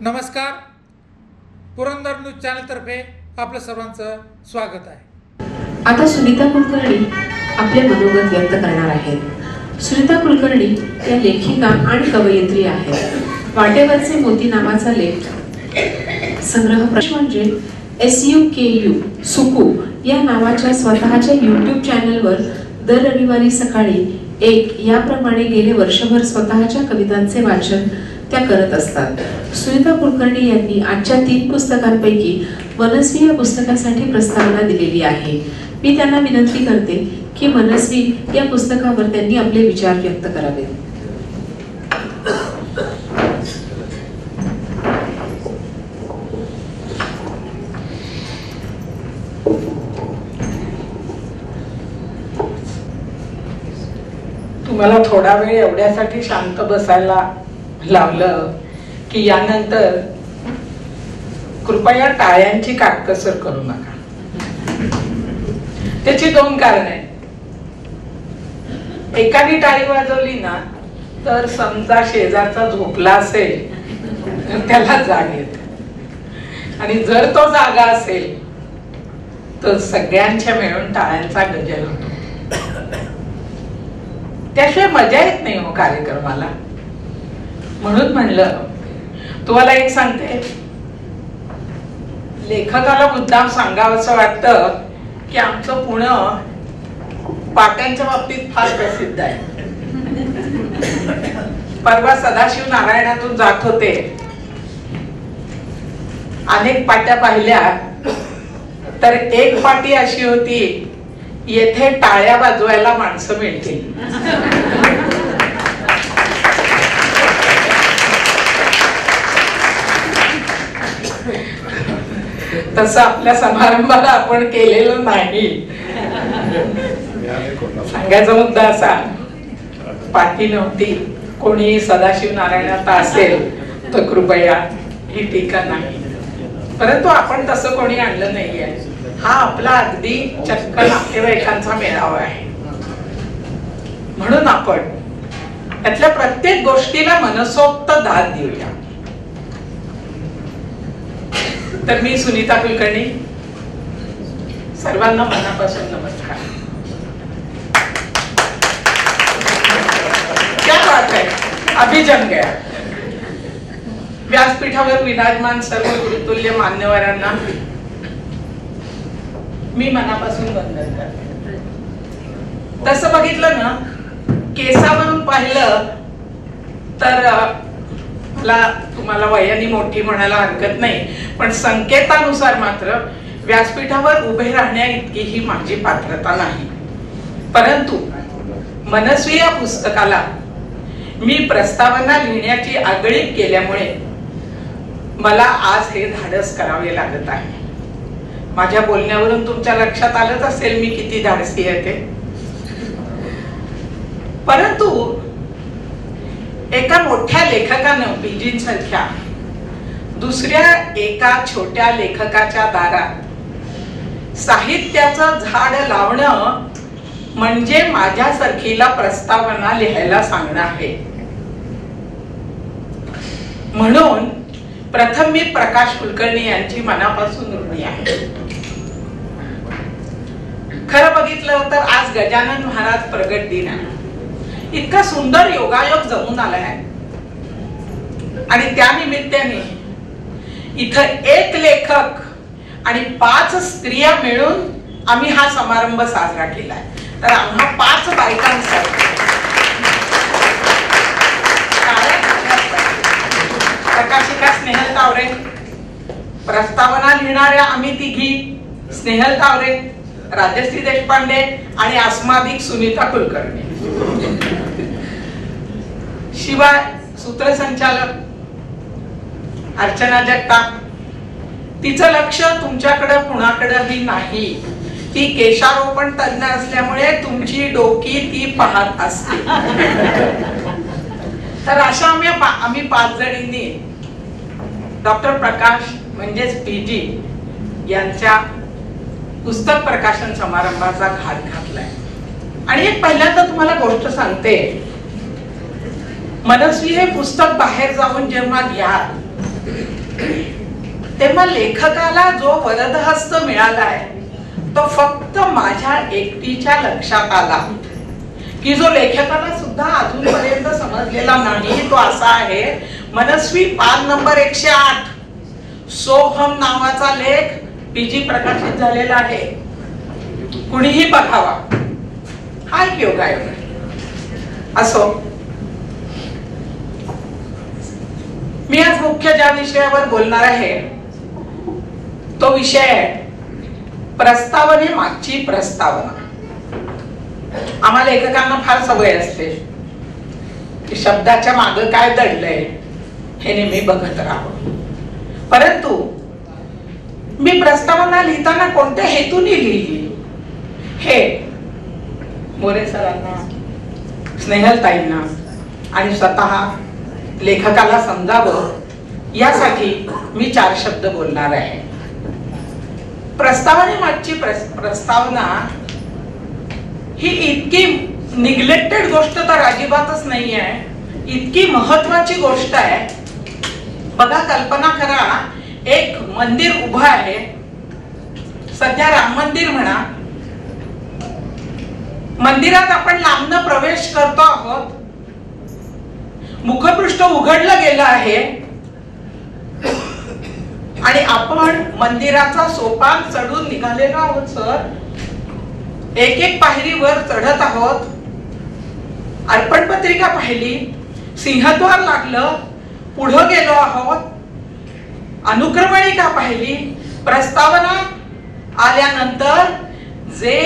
नमस्कार, Purandar news channel तर्फे आपलं सर्वांचं स्वागत आहे। आता सुनीता कुलकर्णी आपले मनोगत व्यक्त करणार आहेत। सुनीता कुलकर्णी या लेखिका आणि कवयित्री आहेत। वाटेवरचे मोती नावाचा लेख संग्रह म्हणजे SUKU सुकू या नावाच्या स्वतःच्या YouTube चॅनलवर दर रविवारी सकाळी 1 याप्रमाणे गेले वर्षभर स्वतःच्या कवितांचे वाचन त्या करत असतात। सुनीता कुलकर्णी यांनी आजच्या 3 पुस्तकांपैकी मनस्वी या पुस्तकासाठी प्रस्तावना दिलेली आहे। मी त्यांना विनंती करते की मनस्वी या पुस्तकावर त्यांनी आपले विचार व्यक्त करावेत। तुम्हाला थोडा वेळ एवढ्यासाठी शांत बसायला लावलं की यानंतर कृपया टाळ्यांची काटकसर करू नका। त्याची 2 कारण आहेत। एकाने टाळी वाजवली ना तर समजा शेजारचा झोपला असेल तर त्याला जाग येते, आणि जर तो जागा असेल तर सगळ्यांच्या मिळून टाळ्यांचा गजर होतो। त्याशिवाय मजा येत नाही हो कार्यक्रमाला। म्हणून म्हणलं तुम्हाला एक सांगते, लेखकाला मुद्दाम सांगावंसं वाटतं की आमचं पुणं पाट्यांच्या बाबतीत फार प्रसिद्ध आहे। परवा सदाशिव नारायणातून जात होते, अनेक पाट्या पाहिल्या तर एक पाटी अशी होती, येथे टाळ्या वाजवायला माणसं मिळतील। तसं आपल्या समारंभाला आपण केलेलं नाही। सांगायचा मुद्दा असा, पाठी नव्हती, कोणी सदाशिव नारायणात असेल तर कृपया ही टीका नाही, परंतु आपण तसं कोणी आणलं नाहीये। हा आपला अगदी चक्क नातेवाईकांचा मेळावा आहे। म्हणून आपण त्यातल्या प्रत्येक गोष्टीला मनसोक्त दाद देऊया। तर मी सुनीता कुलकर्णी, सर्वांना मनापासून नमस्कार। क्या बात है, अभी जम गया। व्यासपीठावर विराजमान सर्व गुरुतुल्य मान्यवरांना मी मनापासून वंदन करते। तसं बघितलं ना, केसावरून पाहिलं तर मला तुम्हाला वयाने मोठी म्हणायला हरकत नाही, पण संकेतानुसार मात्र व्यासपीठावर उभे राहण्या इतकी ही माझी पात्रता नाही। परंतु मनस्वी या पुस्तकाला मी प्रस्तावना लिहिण्याची आगळीक केल्यामुळे मला आज हे धाडस करावे लागत आहे। माझ्या बोलण्यावरून तुमच्या लक्षात आलंच असेल मी किती धाडसी आहे ते। परंतु एका मोठ्या लेखकानं बीजींसारख्या दुसऱ्या एका छोट्या लेखकाच्या दारात साहित्याचं झाड लावणं म्हणजे माझ्यासारखीला प्रस्तावना लिहायला सांगणं आहे। म्हणून प्रथम मी प्रकाश कुलकर्णी यांची मनापासून ऋणी आहे। खरं बघितलं तर आज गजानन महाराज प्रगट दिन आहे। इतका सुंदर योगायोग जमून आलाय आणि त्या निमित्ताने इथं एक लेखक आणि 5 स्त्रिया मिळून आम्ही हा समारंभ साजरा केलाय। तर आम्हा 5 बायकांसाठी प्रकाशिका स्नेहल तावरे, प्रस्तावना लिहिणाऱ्या आम्ही तिघी स्नेहल तावरे, राजश्री देशपांडे आणि अस्मादिक सुनीता कुलकर्णी, शिवाय सूत्रसंचालक अर्चना जगताप। तिचं लक्ष तुमच्याकडे कुणाकडेही नाही, ती केशारोपण तज्ञ असल्यामुळे तुमची डोकी ती पाहत असते। तर अशा आम्ही 5 जणींनी डॉक्टर प्रकाश म्हणजेच PG यांच्या पुस्तक प्रकाशन समारंभाचा घाट घातलाय। आणि एक पहिल्यांदा तुम्हाला गोष्ट सांगते, मनस्वी हे पुस्तक बाहेर जाऊन जेव्हा घ्याल तेव्हा लेखकाला जो वरदहस्त मिळालाय तो फक्त माझ्या एकटीच्या लक्षात आला, की जो लेखकाला सुद्धा अजूनपर्यंत समजलेला नाही तो असा आहे. मनस्वी पान नंबर 108 सोहम नावाचा लेख पीजी प्रकाशित झालेला आहे. कुणीही बघावा. हा एक योगायोग असो. मी आज मुख्य ज्या विषयावर बोलणार आहे तो विषय आहे प्रस्तावने मागची प्रस्तावना. आम्हाला लेखकांना फार सवय असते की शब्दाच्या मागे काय दडलंय हे नेहमी बघत राहावं. परंतु मी प्रस्तावना लिहिताना कोणत्या हेतूने लिहिली हे मोरे सरांना, स्नेहलताईंना आणि स्वतः लेखकाला समजावं यासाठी मी 4 शब्द बोलणार आहे. प्रस्तावने मागची प्रस्तावना ही इतकी निग्लेक्टेड गोष्ट तर अजिबातच नाही आहे, इतकी महत्वाची गोष्ट आहे. बघा, कल्पना करा, एक मंदिर उभं आहे, सध्या राम मंदिर म्हणा. मंदिरात आपण लांबनं प्रवेश करतो आहोत, मुखपृष्ठ उघडलं गेलं आहे आणि आपण मंदिराचा सोपान चढून निघालेलो आहोत. सर, एक एक पायरी वर चढत आहोत. अर्पण पत्रिका पाहिली, सिंहद्वार लागलं, पुढे गेलो आहोत, अनुक्रमणिका पाहिली, प्रस्तावना आल्यानंतर जे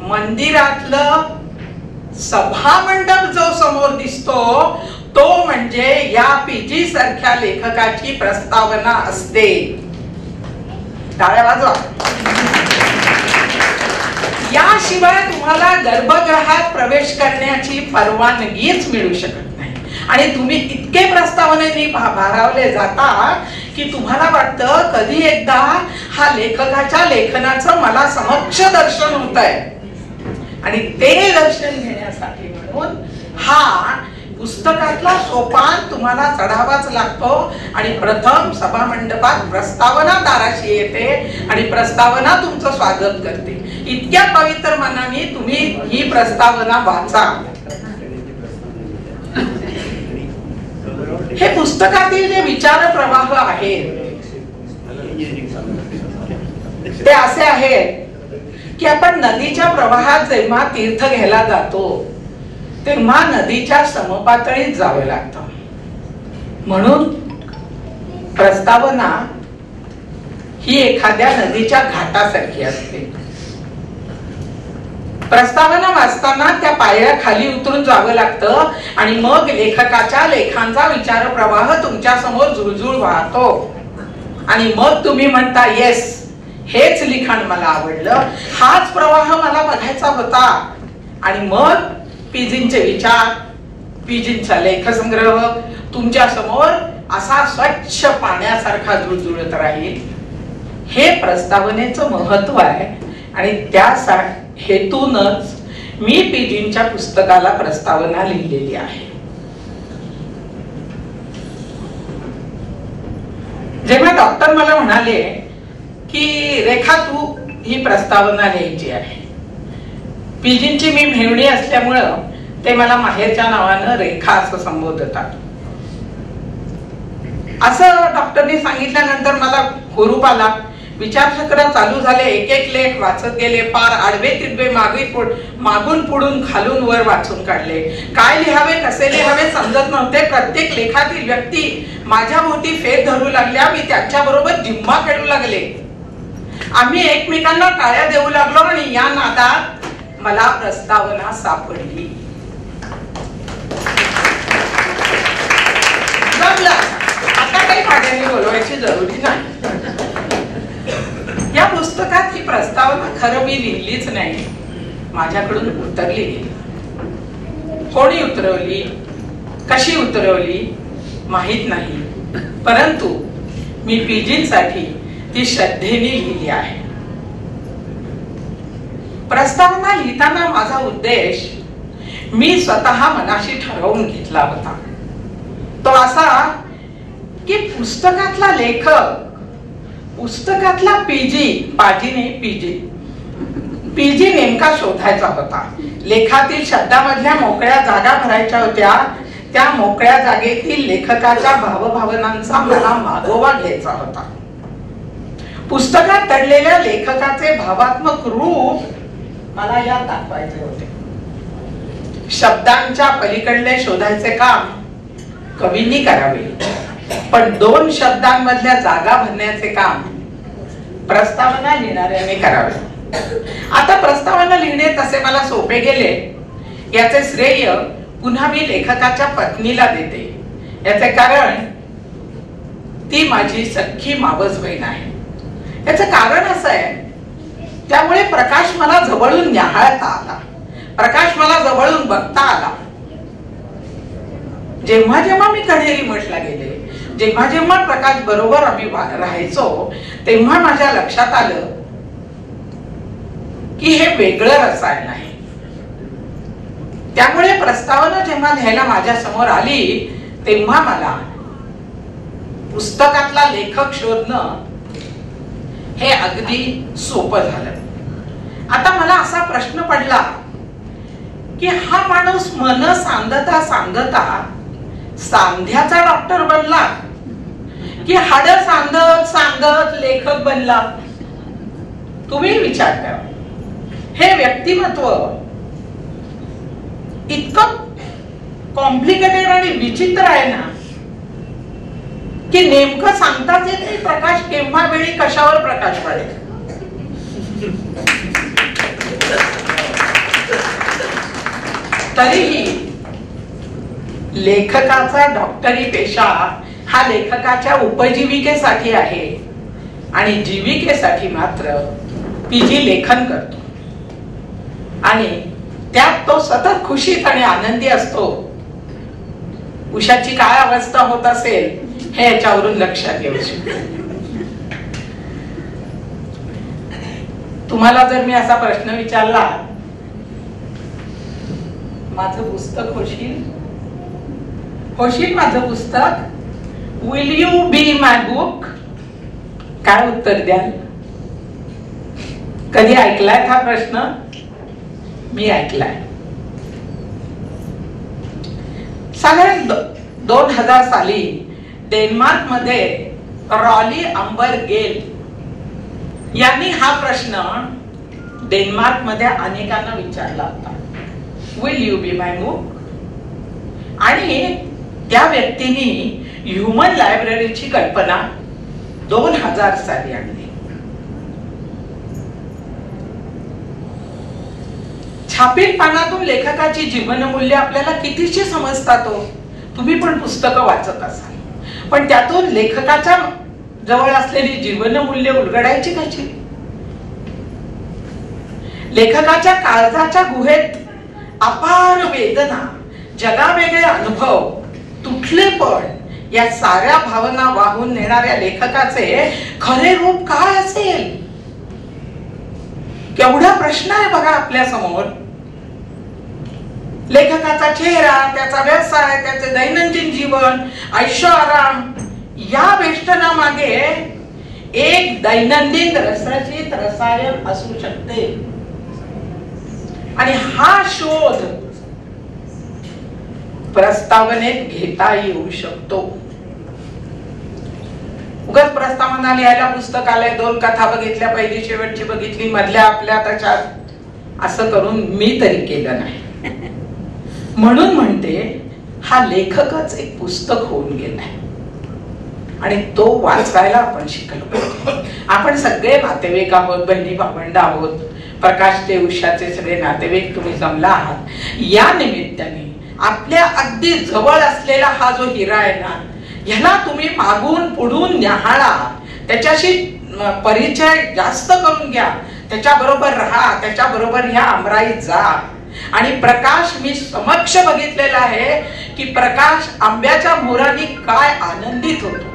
मंदिरातलं सभा मंडप जो समोर दिसतो तो म्हणजे या पीजी सारख्या लेखकाची प्रस्तावना असते. टाळ्या वाजवा. याशिवाय तुम्हाला गर्भगृहात प्रवेश करण्याची परवानगीच मिळू शकत नाही आणि तुम्ही इतके प्रस्तावनेने भारावले जाता की तुम्हाला वाटतं कधी एकदा हा लेखकाच्या लेखनाचं मला समक्ष दर्शन होत आहे. आणि ते दर्शन घेण्यासाठी म्हणून हा पुस्तकातला सोपान तुम्हाला चढावाच लागतो आणि प्रथम सभा मंडपात प्रस्तावना दाराशी येते आणि प्रस्तावना तुमचं स्वागत करते. इतक्या पवित्र मनाने तुम्ही ही प्रस्तावना वाचा. हे पुस्तकातील जे विचार प्रवाह आहेत ते असे आहेत की आपण नदीच्या प्रवाहात जेव्हा तीर्थ घ्यायला जातो तेव्हा नदीच्या समपातळीत जावं लागतं. म्हणून प्रस्तावना ही एखाद्या नदीच्या घाटासारखी असते. प्रस्तावना वाचताना त्या पायऱ्या खाली उतरून जावं लागतं आणि मग लेखकाच्या लेखांचा विचार प्रवाह तुमच्या समोर झुळझुळ वाहतो आणि मग तुम्ही म्हणता, येस, हेच लिखाण मला आवडलं, हाच प्रवाह मला बघायचा होता. आणि मग पीजींचे विचार, पीजींचा लेखसंग्रह तुमच्या समोर असा स्वच्छ पाण्यासारखा झुळझुळत राहील. हे प्रस्तावनेचं महत्व आहे आणि त्या हेतूनच मी पीजींच्या पुस्तकाला प्रस्तावना लिहिलेली आहे. जेव्हा डॉक्टर मला म्हणाले की रेखा तू ही प्रस्तावना लिहायची आहे, पीजींची मी मेहुणी असल्यामुळं ते मला माहेरच्या नावानं रेखा असं संबोधतात. असं डॉक्टरनी सांगितल्यानंतर मला हुरूप आला. विचारचक्र चालू झाले. एक एक लेख वाचत गेले. पार आडवे तिडवे मागून पुढून खालून वर वाचून काढले. काय लिहावे, कसे लिहावे समजत नव्हते. प्रत्येक लेखातील व्यक्ती माझ्या भोवती फेर धरू लागल्या. मी त्याच्या बरोबर जिम्मा खेळू लागले. आम्ही एकमेकांना टाळ्या देऊ लागलो आणि या नादात मला प्रस्तावना सापडली. आता काही भाड्याने बोलवायची जरुरी नाही. या पुस्तकात ही प्रस्तावना खरं मी लिहिलीच नाही, माझ्याकडून उतरली गेली. कोणी उतरवली, कशी उतरवली माहित नाही, परंतु मी पीजींसाठी ती श्रद्धेने लिहिली आहे. प्रस्तावना लिहिताना माझा उद्देश मी स्वतः मनाशी ठरवून घेतला होता. तो असा की पुस्तकातला लेखक, पुस्तकातला पीजी नेमका शोधायचा होता. लेखातील शब्दामधल्या मोकळ्या जागा भरायच्या होत्या. त्या मोकळ्या जागेतील लेखकाच्या भावभावनांचा मला मागोवा घ्यायचा होता. पुस्तकात दडलेल्या लेखकाचे भावात्मक रूप मला यात दाखवायचे होते. शब्दांच्या पलीकडले शोधायचे काम कवींनी करावे, पण 2 शब्दांमधल्या जागा भरण्याचे काम प्रस्तावना लिहिणाऱ्याने करावे. आता प्रस्तावना लिहिणे तसे मला सोपे गेले याचे श्रेय पुन्हा मी लेखकाच्या पत्नीला देते. याचे कारण ती माझी सख्खी मावस बहीण आहे. याचं कारण असं आहे, त्यामुळे प्रकाश मला जवळून न्याहाळता आला, प्रकाश मला जवळून बघता आला. जेव्हा जेव्हा मी कण्हेरी मठला गेले, जेव्हा जेव्हा प्रकाश बरोबर आम्ही राहायचो, तेव्हा माझ्या लक्षात आलं की हे वेगळं रसायन आहे. त्यामुळे प्रस्तावना जेव्हा लिहायला माझ्या समोर आली, तेव्हा मला पुस्तकातला लेखक शोधणं हे अगदी सोपं झालं. आता मला असा प्रश्न पडला की हा माणूस मन सांधता सांधता सांध्याचा डॉक्टर बनला की हाड सांधत सांधत लेखक बनला? तुम्ही विचार करा. हे व्यक्तिमत्व इतकं कॉम्प्लिकेटेड आणि विचित्र आहे ना की नेमकं सांगताच येत नाही प्रकाश केव्हा वेळी कशावर प्रकाश पडेल. तरीही लेखकाचा डॉक्टरी पेशा हा लेखकाच्या उपजीविकेसाठी आहे आणि जीविकेसाठी मात्र पीजी लेखन करतो आणि त्यात तो सतत खुशीत आणि आनंदी असतो. उषाची काय अवस्था होत असेल हे याच्यावरून लक्षात येऊ शकते. तुम्हाला जर मी असा प्रश्न विचारला, माझं पुस्तक होशील माझं पुस्तक, will you be my book, काय उत्तर द्याल? कधी ऐकलाय हा प्रश्न? मी ऐकलाय. साधारण 2000 साली डेन्मार्क मध्ये रॉली अंबर गेल यांनी हा प्रश्न डेन्मार्क मध्ये अनेकांना विचारला होता, will you be my book. आणि त्या व्यक्तीने ह्युमन लायब्ररीची कल्पना 2000 साली आणली. छापील पानातून लेखकाची जीवनमूल्य आपल्याला कितीशी समजतात हो. तुम्ही पण पुस्तकं वाचत असाल, पण त्यातून लेखकाच्या जवळ असलेली जीवनमूल्य उलगडायची कशी? लेखकाच्या काळजाच्या गुहेत अपार वेदना, जगावेगळे अनुभव, तुटलेपण या साऱ्या भावना वाहून नेणाऱ्या लेखकाचे खरे रूप काय असेल? केवढा प्रश्न आहे बघा आपल्या समोर. लेखकाचा चेहरा, त्याचा व्यवसाय, त्याचे दैनंदिन जीवन, ऐशो आराम या वेष्टनामागे एक दैनंदिन रसरशीत रसायन असू शकते. आणि हा शोध प्रस्तावनेत घेता येऊ शकतो. उगाच प्रस्तावना लिहायला पुस्तकालय 2 कथा बघितल्या, पहिली शेवटची बघितली, मधल्या आपल्या त्याच्यात असं करून मी तरी केलं नाही. म्हणून म्हणते हा लेखकच एक पुस्तक होऊन गेलाय आणि तो वाचायला आपण शिकलो. आपण सगळे नातेवाईक आहोत, बहिणी भावंड आहोत. प्रकाशचे, उषाचे सगळे नातेवाईक तुम्ही जमला आहात. या निमित्ताने आपल्या अगदी जवळ असलेला हा जो हिरा आहे ना, ह्याला तुम्ही मागून पुढून न्याहाळा, त्याच्याशी परिचय जास्त करून घ्या, त्याच्याबरोबर राहा, त्याच्याबरोबर ह्या आमराईत जा. आणि प्रकाश मी समक्ष बघितलेला आहे की प्रकाश आंब्याच्या मोहरांनी काय आनंदित होतो.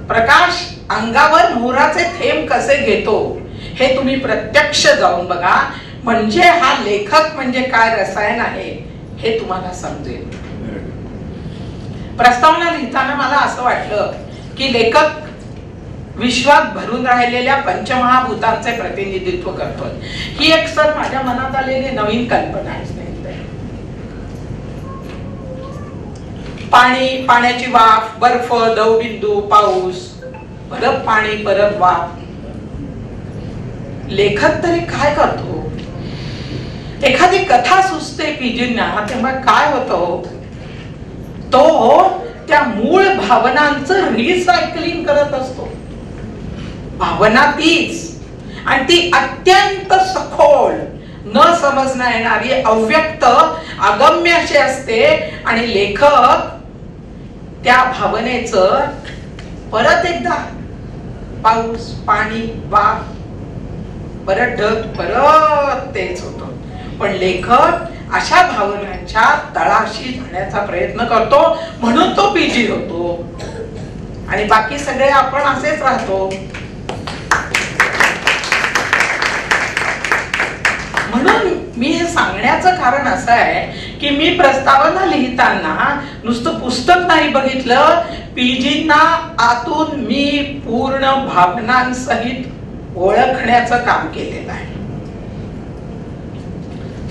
प्रकाश अंगावर मोहराचे थेंब कसे घेतो हे तुम्ही प्रत्यक्ष जाऊन बघा, म्हणजे हा लेखक म्हणजे काय रसायन आहे हे तुम्हाला समजेल. प्रस्तावना लिहिताना मला असं वाटलं की लेखक विश्वात भरून राहिलेल्या पंचमहाभूतांचे प्रतिनिधित्व करतोय. ही एक सर माझ्या मनात आलेली नवीन कल्पना आहे. पाणी, पाण्याची वाफ, बर्फ, दवबिंदू, पाऊस, परत पाणी, परत वाफ. लेखक तरी काय करतो? एखादी कथा सुचते पीजींना तेव्हा काय होतं, तो त्या मूळ भावनांचं रिसायकलिंग करत असतो. भावना तीच, आणि ती अत्यंत सखोल, न समजता येणारी, अव्यक्त, अगम्य अशी असते. आणि लेखक त्या भावनेचं परत एकदा पाऊस, पाणी, वाफ, परत ढग, परत तेच होतं. पण लेखक अशा भावनांच्या तळाशी जाण्याचा प्रयत्न करतो, म्हणून तो पीजी होतो. आणि बाकी सगळे आपण असेच राहतो. म्हणून मी हे सांगण्याचं कारण असं आहे की मी प्रस्तावना लिहिताना नुसतं पुस्तक नाही बघितलं, पीजींना आतून मी पूर्ण भावनांसहित ओळखण्याचं काम केलेलं आहे.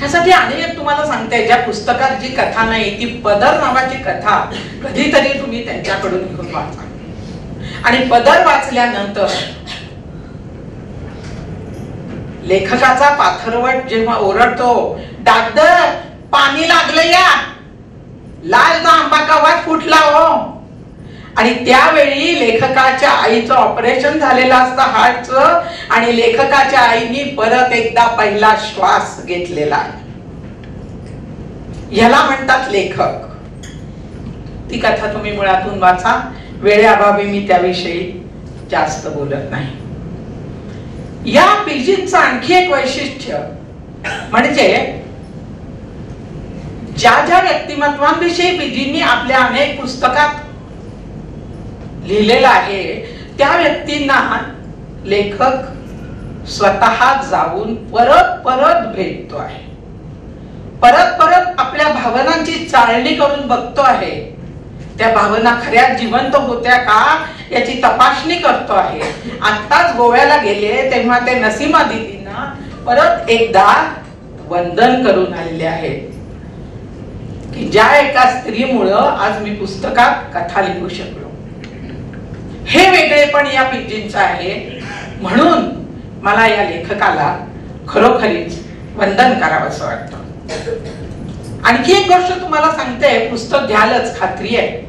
त्यासाठी अनेक तुम्हाला सांगते, ज्या पुस्तकात जी कथा नाही, ती पदर नावाची कथा कधीतरी तुम्ही त्यांच्याकडून घेऊन वाचा. आणि पदर वाचल्यानंतर लेखकाचा पाथरवट जेव्हा ओरडतो, डाक्टर पाणी लागलं या, लालचा आंबा कवाच फुटला हो. आणि त्यावेळी लेखकाच्या आईचं ऑपरेशन झालेलं असतं हार्टचं, आणि लेखकाच्या आईनी परत एकदा पहिला श्वास घेतलेला आहे. याला म्हणतात लेखक. ती कथा तुम्ही मुळातून वाचा. वेळेअभावी मी त्याविषयी जास्त बोलत नाही. या पीजींचं आणखी एक वैशिष्ट्य म्हणजे ज्या ज्या व्यक्तिमत्वांविषयी पीजींनी आपल्या अनेक पुस्तकात लिहिलेलं आहे, त्या व्यक्तींना लेखक स्वतः जाऊन परत परत भेटतो आहे. परत परत आपल्या भावनांची चाळणी करून बघतो आहे. त्या भावना खऱ्या जिवंत होत्या का याची तपासणी करतो आहे. आत्ताच गोव्याला गेले तेव्हा ते नसीमा दीदींना परत एकदा वंदन करून आलेले आहेत की ज्या एका स्त्रीमुळं आज मी पुस्तकात कथा लिहू शकलो. हे वेगळेपण या पीजींचं आहे. म्हणून मला या लेखकाला खरोखरीच वंदन करावंसं वाटतं. आणखी एक गोष्ट तुम्हाला सांगते, पुस्तक घ्यालच, खात्री आहे.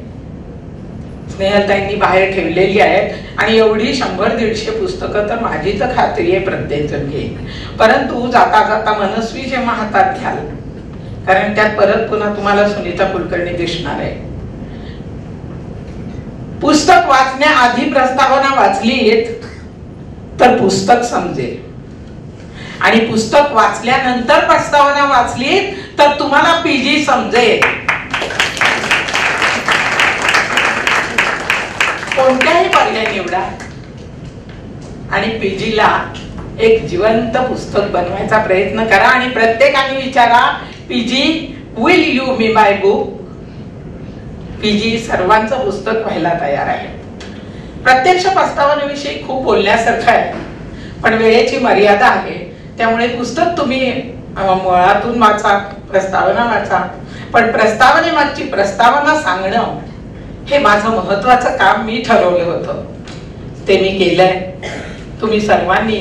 स्नेहलताईंनी बाहेर ठेवलेली आहेत आणि एवढी 100-150 पुस्तकं तर माझी तर खात्री आहे प्रत्येक जण घेईल. परंतु जाता जाता मनस्वी जेव्हा हातात घ्याल, कारण त्यात परत पुन्हा तुम्हाला सुनीता कुलकर्णी दिसणार आहे. पुस्तक वाचण्याआधी प्रस्तावना वाचलीत तर पुस्तक समजेल, आणि पुस्तक वाचल्यानंतर प्रस्तावना वाचलीत तर तुम्हाला पीजी समजेल. कोणत्याही पर्याय निवडा आणि पीजीला एक जिवंत पुस्तक बनवायचा प्रयत्न करा. आणि प्रत्येकाने विचारा, PG will you me my book? PG सर्वांचं पुस्तक व्हायला तयार आहे. प्रत्यक्ष प्रस्तावनेविषयी खूप बोलण्यासारखं आहे, पण वेळेची मर्यादा आहे. त्यामुळे पुस्तक तुम्ही मुळातून वाचा, प्रस्तावना वाचा, पण प्रस्तावनेमागची प्रस्तावना सांगणं हे माझं महत्वाचं काम मी ठरवलं होतं. ते मी केलंय. तुम्ही सर्वांनी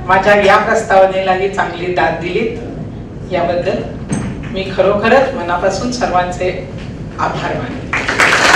माझ्या या प्रस्तावनेलाही चांगली दाद दिलीत, याबद्दल मी खरोखरच मनापासून सर्वांचे आभार मानते.